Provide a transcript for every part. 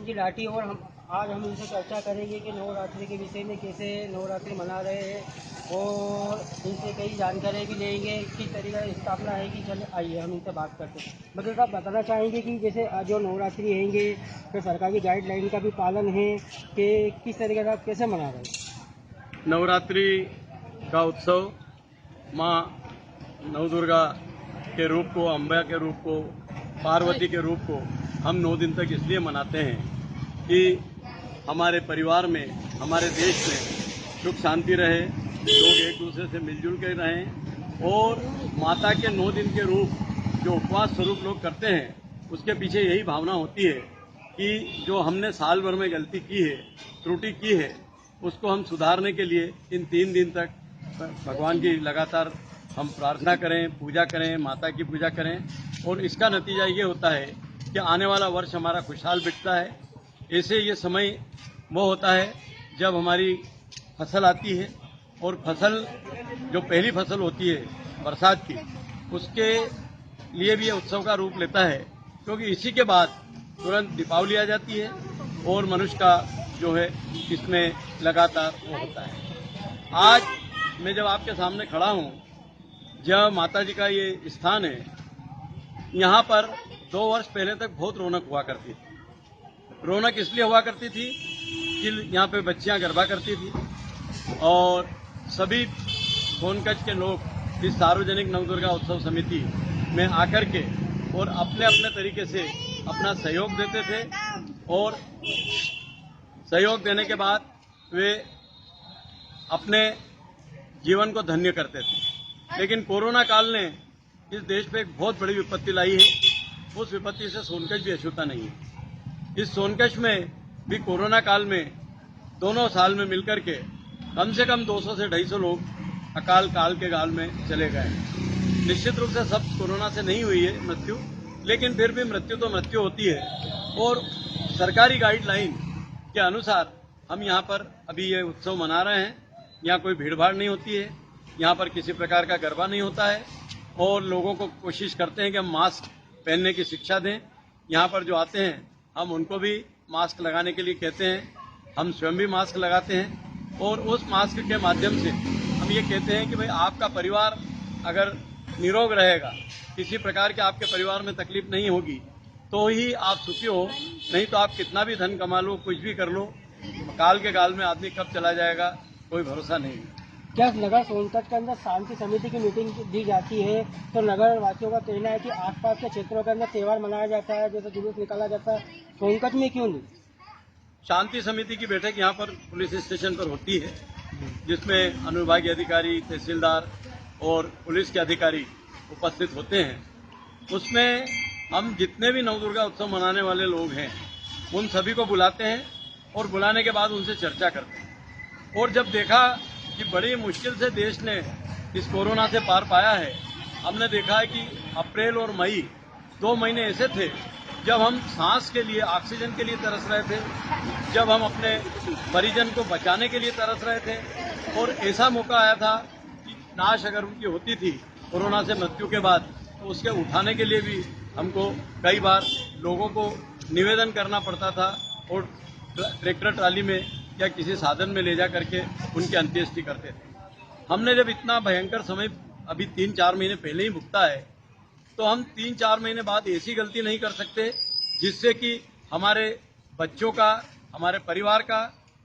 की लाठी। और आज हम इनसे चर्चा करेंगे कि नवरात्रि के विषय में, कैसे नवरात्रि मना रहे हैं और इनसे कई जानकारी भी लेंगे, किस तरीके की स्थापना है कि चल आइए हम इनसे बात करते हैं। मतलब आप बताना चाहेंगे कि जैसे जो नवरात्रि रहेंगे तो सरकार की गाइडलाइन का भी पालन है कि किस तरीके से आप कैसे मना रहे हैं? नवरात्रि का उत्सव माँ नवदुर्गा के रूप को, अम्बा के रूप को, पार्वती के रूप को हम 9 दिन तक इसलिए मनाते हैं कि हमारे परिवार में, हमारे देश में सुख शांति रहे, लोग एक दूसरे से मिलजुल के रहें। और माता के 9 दिन के रूप जो उपवास स्वरूप लोग करते हैं, उसके पीछे यही भावना होती है कि जो हमने साल भर में गलती की है, त्रुटि की है, उसको हम सुधारने के लिए इन 3 दिन तक भगवान की लगातार हम प्रार्थना करें, पूजा करें, माता की पूजा करें। और इसका नतीजा ये होता है कि आने वाला वर्ष हमारा खुशहाल बीतता है। ऐसे ये समय वो होता है जब हमारी फसल आती है, और फसल जो पहली फसल होती है बरसात की, उसके लिए भी ये उत्सव का रूप लेता है, क्योंकि इसी के बाद तुरंत दीपावली आ जाती है और मनुष्य का जो है इसमें लगातार वो होता है। आज मैं जब आपके सामने खड़ा हूँ, जब माता जी का ये स्थान है, यहाँ पर 2 वर्ष पहले तक बहुत रौनक हुआ करती थी। रौनक इसलिए हुआ करती थी कि यहाँ पे बच्चियाँ गरबा करती थी और सभी सोनकच्छ के लोग इस सार्वजनिक नवदुर्गा उत्सव समिति में आकर के और अपने अपने तरीके से अपना सहयोग देते थे। और सहयोग देने के बाद वे अपने जीवन को धन्य करते थे। लेकिन कोरोना काल ने इस देश पे एक बहुत बड़ी विपत्ति लाई है। उस विपत्ति से सोनकच्छ भी अछूता नहीं है। इस सोनकच्छ में भी कोरोना काल में दोनों साल में मिलकर के कम से कम 200 से 250 लोग अकाल काल के गाल में चले गए। निश्चित रूप से सब कोरोना से नहीं हुई है मृत्यु, लेकिन फिर भी मृत्यु तो मृत्यु होती है। और सरकारी गाइडलाइन के अनुसार हम यहाँ पर अभी ये उत्सव मना रहे हैं। यहाँ कोई भीड़भाड़ नहीं होती है, यहाँ पर किसी प्रकार का गरबा नहीं होता है, और लोगों को कोशिश करते हैं कि हम मास्क पहनने की शिक्षा दें। यहाँ पर जो आते हैं हम उनको भी मास्क लगाने के लिए कहते हैं, हम स्वयं भी मास्क लगाते हैं। और उस मास्क के माध्यम से हम ये कहते हैं कि भाई आपका परिवार अगर निरोग रहेगा, किसी प्रकार के आपके परिवार में तकलीफ नहीं होगी, तो ही आप सुखी हो। नहीं तो आप कितना भी धन कमा लो, कुछ भी कर लो, काल के गाल में आदमी कब चला जाएगा कोई भरोसा नहीं। क्या नगर सोनकच्छ के अंदर शांति समिति की मीटिंग दी जाती है तो नगर वासियों का कहना है कि आसपास के क्षेत्रों के अंदर त्यौहार मनाया जाता है, जैसे जुलूस निकाला जाता है, सोनकच्छ में क्यों नहीं? शांति समिति की बैठक यहाँ पर पुलिस स्टेशन पर होती है, जिसमें अनुविभागीय अधिकारी, तहसीलदार और पुलिस के अधिकारी उपस्थित होते हैं। उसमें हम जितने भी नवदुर्गा उत्सव मनाने वाले लोग हैं उन सभी को बुलाते हैं और बुलाने के बाद उनसे चर्चा करते हैं। और जब देखा कि बड़ी मुश्किल से देश ने इस कोरोना से पार पाया है, हमने देखा है कि अप्रैल और मई 2 महीने ऐसे थे जब हम सांस के लिए, ऑक्सीजन के लिए तरस रहे थे, जब हम अपने परिजन को बचाने के लिए तरस रहे थे। और ऐसा मौका आया था कि नाश अगर उनकी होती थी कोरोना से मृत्यु के बाद, तो उसके उठाने के लिए भी हमको कई बार लोगों को निवेदन करना पड़ता था और ट्रैक्टर ट्राली में या किसी साधन में ले जा करके उनकी अंत्येष्टि करते थे। हमने जब इतना भयंकर समय अभी 3-4 महीने पहले ही भुगता है, तो हम 3-4 महीने बाद ऐसी गलती नहीं कर सकते जिससे कि हमारे बच्चों का, हमारे परिवार का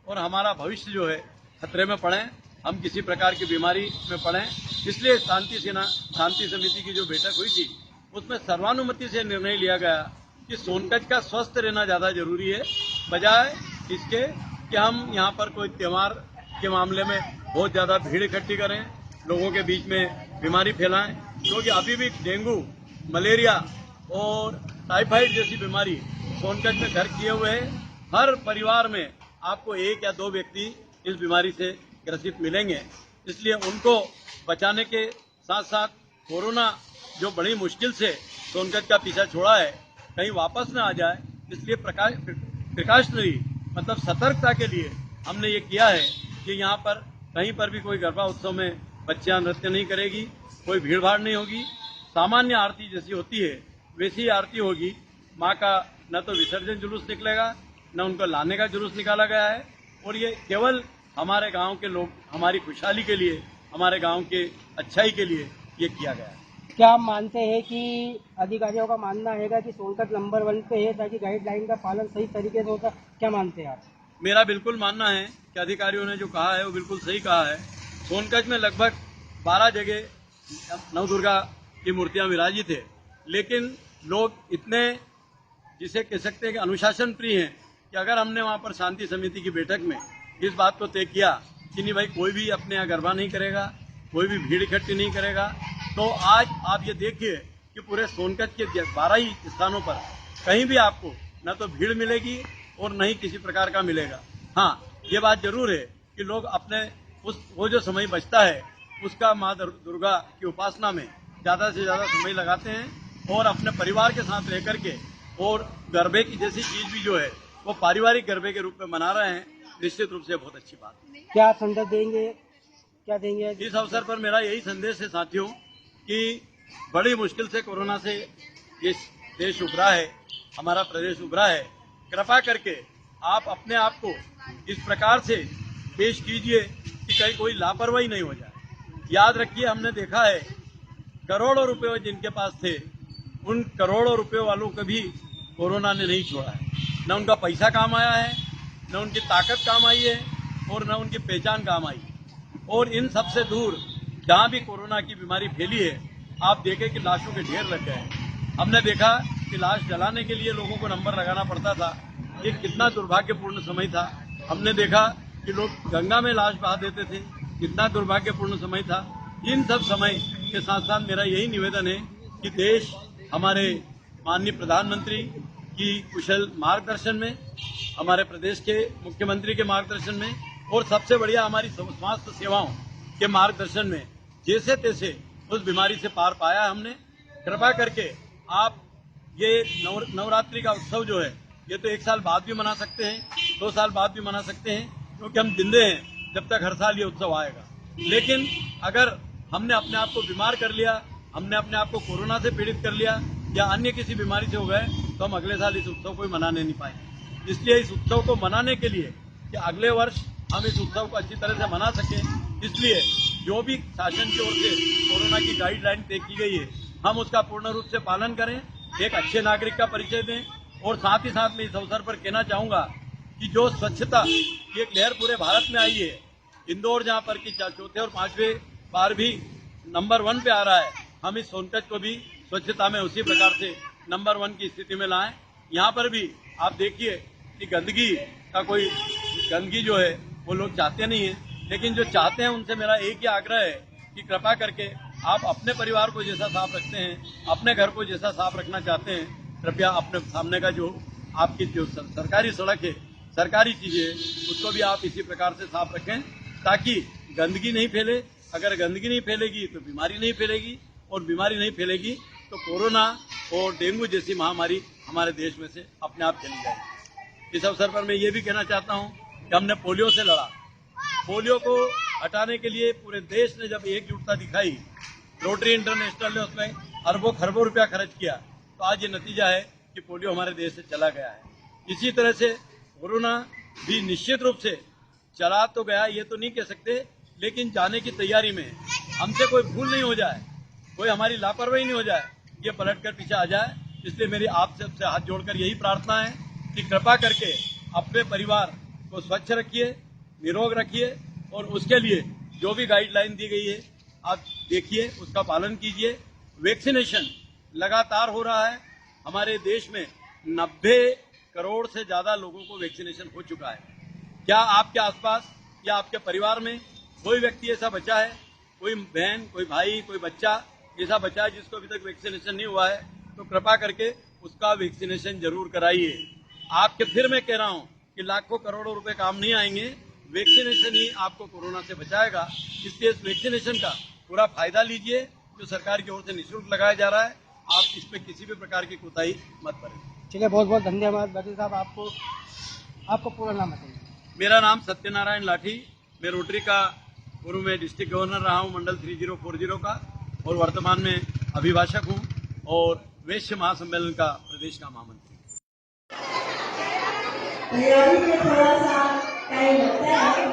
और हमारा भविष्य जो है खतरे में पड़े, हम किसी प्रकार की बीमारी में पड़ें। इसलिए शांति समिति की जो बैठक हुई थी, उसमें सर्वानुमति से निर्णय लिया गया कि सोनकच्छ का स्वस्थ रहना ज़्यादा जरूरी है, बजाय इसके कि हम यहाँ पर कोई त्यौहार के मामले में बहुत ज़्यादा भीड़ इकट्ठी करें, लोगों के बीच में बीमारी फैलाएं। क्योंकि अभी भी डेंगू, मलेरिया और टाइफाइड जैसी बीमारी सोनकच्छ में घर किए हुए है। हर परिवार में आपको 1 या 2 व्यक्ति इस बीमारी से ग्रसित मिलेंगे। इसलिए उनको बचाने के साथ साथ कोरोना जो बड़ी मुश्किल से सोनकच्छ का पीछा छोड़ा है, कहीं वापस न आ जाए, इसलिए प्रिकॉशनरी मतलब सतर्कता के लिए हमने ये किया है कि यहाँ पर कहीं पर भी कोई गरबा उत्सव में बच्चियाँ नृत्य नहीं करेगी, कोई भीड़ भाड़ नहीं होगी, सामान्य आरती जैसी होती है वैसी आरती होगी। माँ का न तो विसर्जन जुलूस निकलेगा, न उनको लाने का जुलूस निकाला गया है। और ये केवल हमारे गांव के लोग, हमारी खुशहाली के लिए, हमारे गांव के अच्छाई के लिए ये किया गया है। क्या आप मानते हैं कि अधिकारियों का मानना है कि सोनकत नंबर 1 पे है ताकि गाइडलाइन का पालन सही तरीके से होता, क्या मानते हैं आप? मेरा बिल्कुल मानना है कि अधिकारियों ने जो कहा है वो बिल्कुल सही कहा है। सोनकत में लगभग 12 जगह नवदुर्गा की मूर्तियां विराजित है, लेकिन लोग इतने, जिसे कह सकते हैं कि अनुशासन प्रिय हैं, कि अगर हमने वहां पर शांति समिति की बैठक में इस बात को तय किया कि नहीं भाई कोई भी अपने यहाँ गरबा नहीं करेगा, कोई भी भीड़ इकट्ठी नहीं करेगा, तो आज आप ये देखिए कि पूरे सोनकत के 12 ही स्थानों पर कहीं भी आपको न तो भीड़ मिलेगी और न ही किसी प्रकार का मिलेगा। हाँ, ये बात जरूर है कि लोग अपने वो जो समय बचता है उसका माँ दुर्गा की उपासना में ज्यादा से ज्यादा समय लगाते हैं और अपने परिवार के साथ रह करके, और गरबे की जैसी चीज भी जो है वो पारिवारिक गरबे के रूप में मना रहे हैं। निश्चित रूप से बहुत अच्छी बात है। क्या आप संदेश देंगे, क्या देंगे इस अवसर पर? मेरा यही संदेश है साथियों कि बड़ी मुश्किल से कोरोना से ये देश उभरा है, हमारा प्रदेश उभरा है। कृपा करके आप अपने आप को इस प्रकार से पेश कीजिए कि कहीं कोई लापरवाही नहीं हो जाए। याद रखिए, हमने देखा है करोड़ों रुपए जिनके पास थे, उन करोड़ों रुपए वालों को भी कोरोना ने नहीं छोड़ा है। न उनका पैसा काम आया है, न उनकी ताकत काम आई है, और न उनकी पहचान काम आई। और इन सबसे दूर जहाँ भी कोरोना की बीमारी फैली है, आप देखें कि लाशों के ढेर लग गए। हमने देखा कि लाश जलाने के लिए लोगों को नंबर लगाना पड़ता था। ये कितना दुर्भाग्यपूर्ण समय था। हमने देखा कि लोग गंगा में लाश बहा देते थे, कितना दुर्भाग्यपूर्ण समय था। इन सब समय के साथ साथ मेरा यही निवेदन है कि देश हमारे माननीय प्रधानमंत्री की कुशल मार्गदर्शन में, हमारे प्रदेश के मुख्यमंत्री के मार्गदर्शन में, और सबसे बढ़िया हमारी स्वास्थ्य सेवाओं के मार्गदर्शन में जैसे तैसे उस बीमारी से पार पाया हमने। कृपा करके आप ये नवरात्रि का उत्सव जो है, ये तो 1 साल बाद भी मना सकते हैं, 2 साल बाद भी मना सकते हैं, क्योंकि हम जिंदे हैं जब तक हर साल ये उत्सव आएगा। लेकिन अगर हमने अपने आप को बीमार कर लिया, हमने अपने आप को कोरोना से पीड़ित कर लिया या अन्य किसी बीमारी से हो गए, तो हम अगले साल इस उत्सव को मनाने नहीं पाएंगे। इसलिए इस उत्सव को मनाने के लिए कि अगले वर्ष हम इस उत्सव को अच्छी तरह से मना सकें, इसलिए जो भी शासन की ओर से कोरोना की गाइडलाइन तय की गई है, हम उसका पूर्ण रूप से पालन करें, एक अच्छे नागरिक का परिचय दें। और साथ ही साथ मैं इस अवसर पर कहना चाहूंगा कि जो स्वच्छता की एक लहर पूरे भारत में आई है, इंदौर जहां पर कि चौथे और 5वें बार भी नंबर 1 पे आ रहा है, हम इस सोनकत को भी स्वच्छता में उसी प्रकार से नंबर 1 की स्थिति में लाएं। यहाँ पर भी आप देखिए कि गंदगी जो है वो लोग चाहते नहीं है, लेकिन जो चाहते हैं उनसे मेरा एक ही आग्रह है कि कृपा करके आप अपने परिवार को जैसा साफ रखते हैं, अपने घर को जैसा साफ रखना चाहते हैं, कृपया अपने सामने का जो आपकी जो सरकारी सड़क है, सरकारी चीजें, उसको भी आप इसी प्रकार से साफ रखें ताकि गंदगी नहीं फैले। अगर गंदगी नहीं फैलेगी तो बीमारी नहीं फैलेगी, और बीमारी नहीं फैलेगी तो कोरोना और डेंगू जैसी महामारी हमारे देश में से अपने आप चली जाएगी। इस अवसर पर मैं ये भी कहना चाहता हूँ कि हमने पोलियो से लड़ा। पोलियो को हटाने के लिए पूरे देश ने जब एकजुटता दिखाई, रोटरी इंटरनेशनल ने उसमें अरबों खरबों रुपया खर्च किया, तो आज ये नतीजा है कि पोलियो हमारे देश से चला गया है। इसी तरह से कोरोना भी निश्चित रूप से चला तो गया, ये तो नहीं कह सकते, लेकिन जाने की तैयारी में हमसे कोई भूल नहीं हो जाए, कोई हमारी लापरवाही नहीं हो जाए, ये पलट कर पीछे आ जाए। इसलिए मेरी आप सबसे हाथ जोड़कर यही प्रार्थना है कि कृपा करके अपने परिवार को स्वच्छ रखिए, निरोग रखिए, और उसके लिए जो भी गाइडलाइन दी गई है आप देखिए, उसका पालन कीजिए। वैक्सीनेशन लगातार हो रहा है। हमारे देश में 90 करोड़ से ज्यादा लोगों को वैक्सीनेशन हो चुका है। क्या आपके आसपास या आपके परिवार में कोई व्यक्ति ऐसा बचा है, कोई बहन, कोई भाई, कोई बच्चा ऐसा बचा है जिसको अभी तक वैक्सीनेशन नहीं हुआ है, तो कृपा करके उसका वैक्सीनेशन जरूर कराइए। आपके फिर मैं कह रहा हूं कि लाखों करोड़ों रुपए काम नहीं आएंगे, वैक्सीनेशन ही आपको कोरोना से बचाएगा। इसलिए इस वैक्सीनेशन का पूरा फायदा लीजिए, जो सरकार की ओर से निःशुल्क लगाया जा रहा है। आप इसमें किसी भी प्रकार की कोताही मत करें। चलिए, बहुत बहुत धन्यवाद वकील साहब। आपको पूरा नाम बताइए। मेरा नाम सत्यनारायण लाठी, मैं रोटरी का पूर्व में डिस्ट्रिक्ट गवर्नर रहा हूं मंडल 3040 का, और वर्तमान में अभिभाषक हूं और वैश्य महासम्मेलन का प्रदेश का महामंत्री। अभी में थोड़ा सा टाइम लगता है।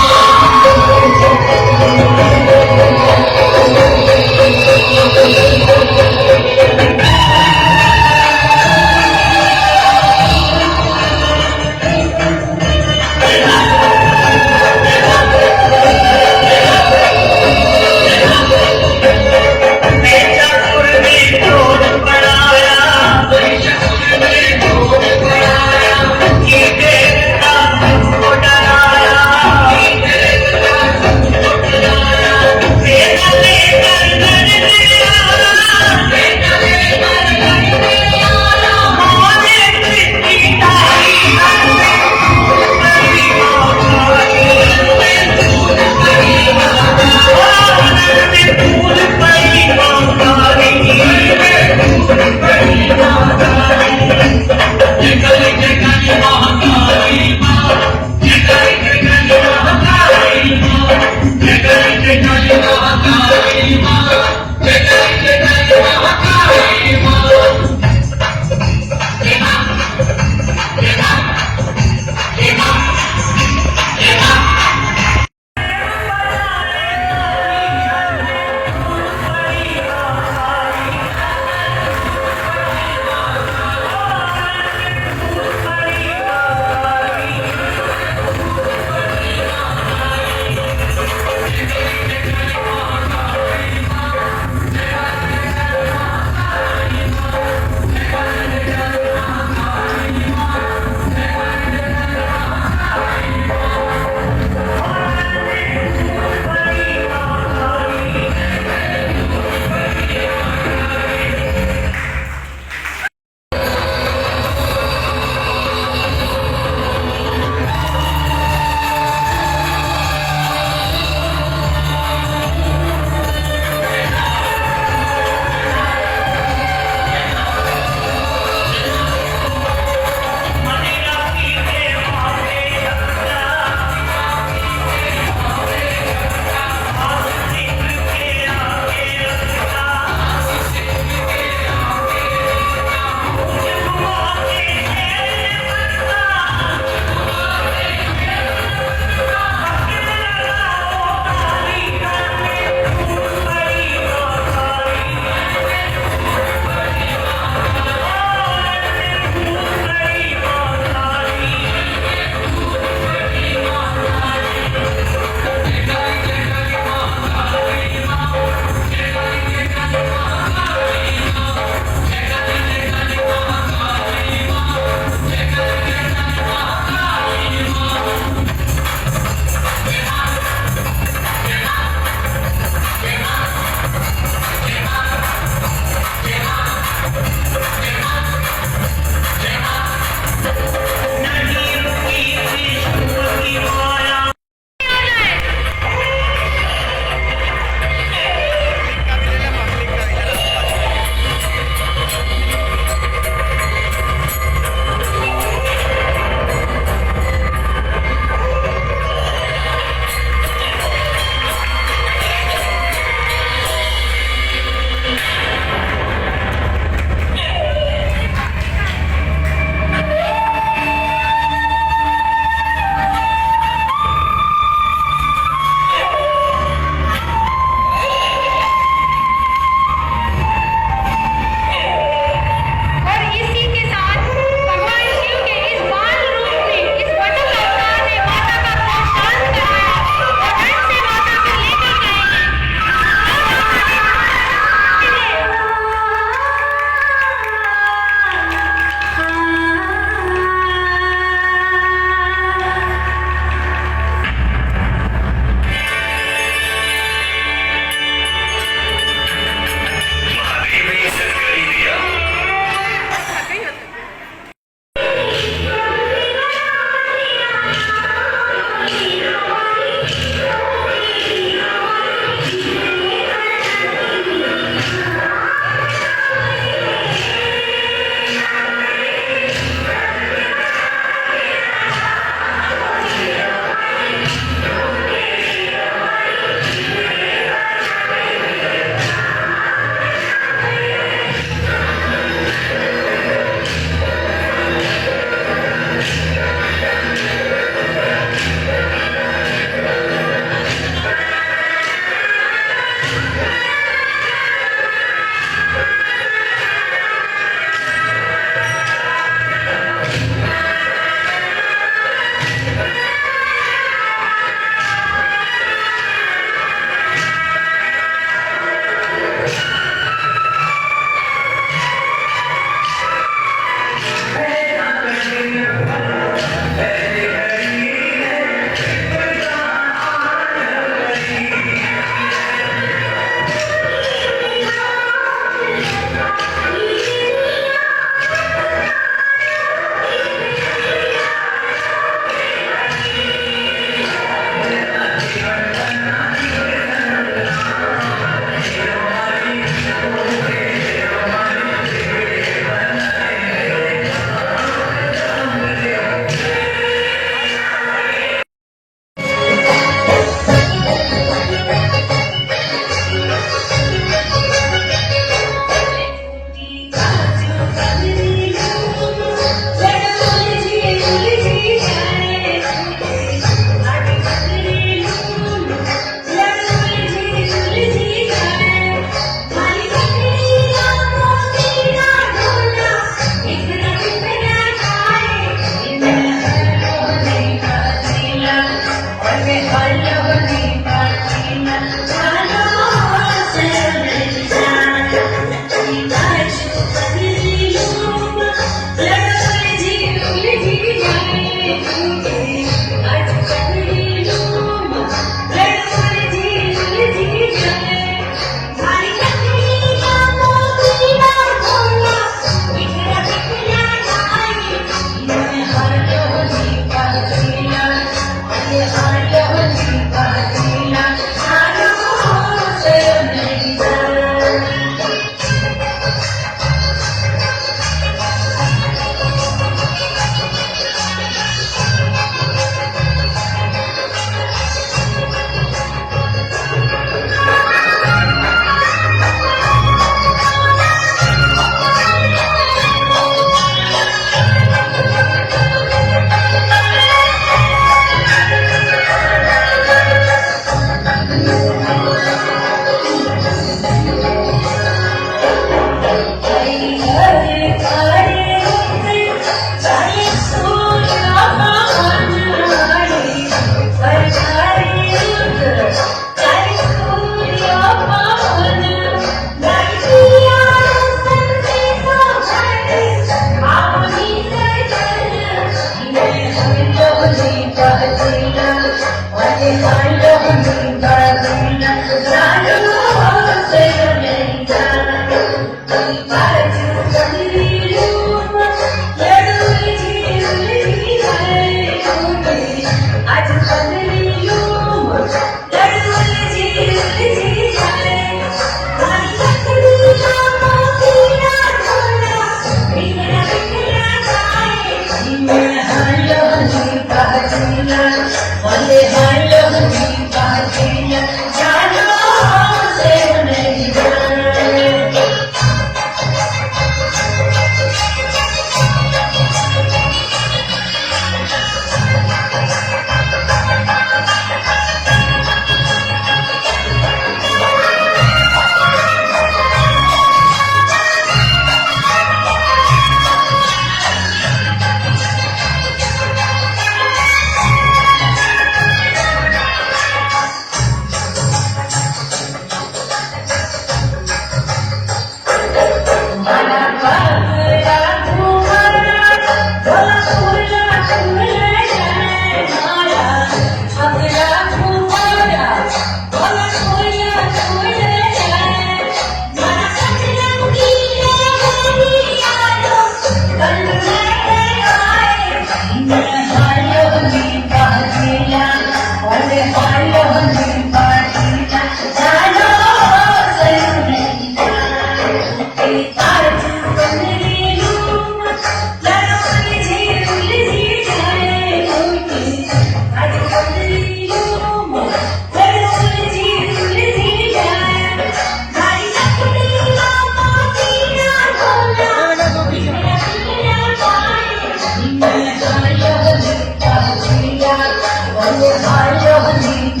I love you.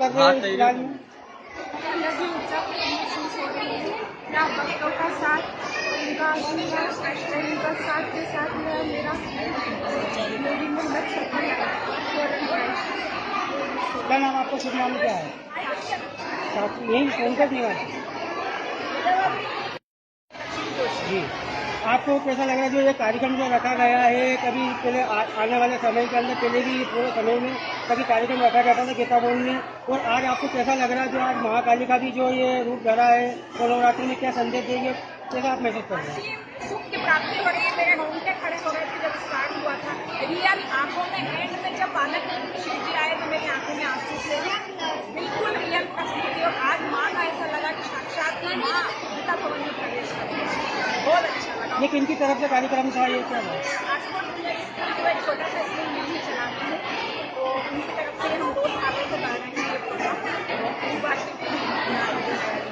कर रहे हाँ, हैं इस गान में? अलग ही ऊर्जा महसूस हो रही है। ना भक्तों का साथ, उनका आशीर्वाद, उनका साथ के साथ मेरी मेहनत सफल हो रही है। क्या नाम आपका, शुभ नाम क्या है? साक्षी, यही सोनकर निवास जी। आपको कैसा लग रहा है जो ये कार्यक्रम जो रखा गया है? कभी पहले आने वाले समय के अंदर, पहले भी पूरे समय में कभी कार्यक्रम रखा जाता था गीताभवन में, और आज आपको कैसा लग रहा है जो आज महाकाली का भी जो ये रूप धरा है और नवरात्रि में क्या संदेश देंगे, कैसा आप महसूस कर रहे हैं? सुख की प्राप्ति हो रही है। मेरे रोंगटे खड़े हो रहे थे जब स्टार्ट हुआ था। रियल आंखों में एंड में जब बालक शिव जी आए तो मेरी आंखों में आंसू थे। बिल्कुल रियल प्रस्तुति, और आज माँ का ऐसा लगा कि साक्षात माँ गीता भवन में प्रवेश कर रही है। बहुत अच्छा लगा। ये किनकी तरफ से कार्यक्रम था, ये क्या है? आज को एक छोटा सा स्कूल नहीं चलाते हैं, तो उनकी तरफ से हम 2 सालों से गा रहे हैं ये प्रोग्राम।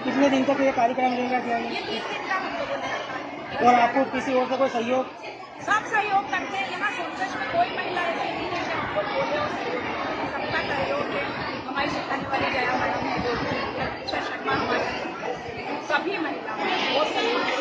कितने दिन तक ये कार्यक्रम रहेगा, क्या है? ये 30 दिन का हम लोगों ने रखा है। और आपको किसी और से कोई सहयोग? सब सहयोग करते हैं। यहाँ सोनकच में कोई महिला ऐसी नहीं है कि हमको बोले और सहयोग नहीं। सबका सहयोग है। हमारी सिखाने वाली जया मैडम है, जो अच्छा शर्मा हमारे सभी महिलाओं बहुत सम्मान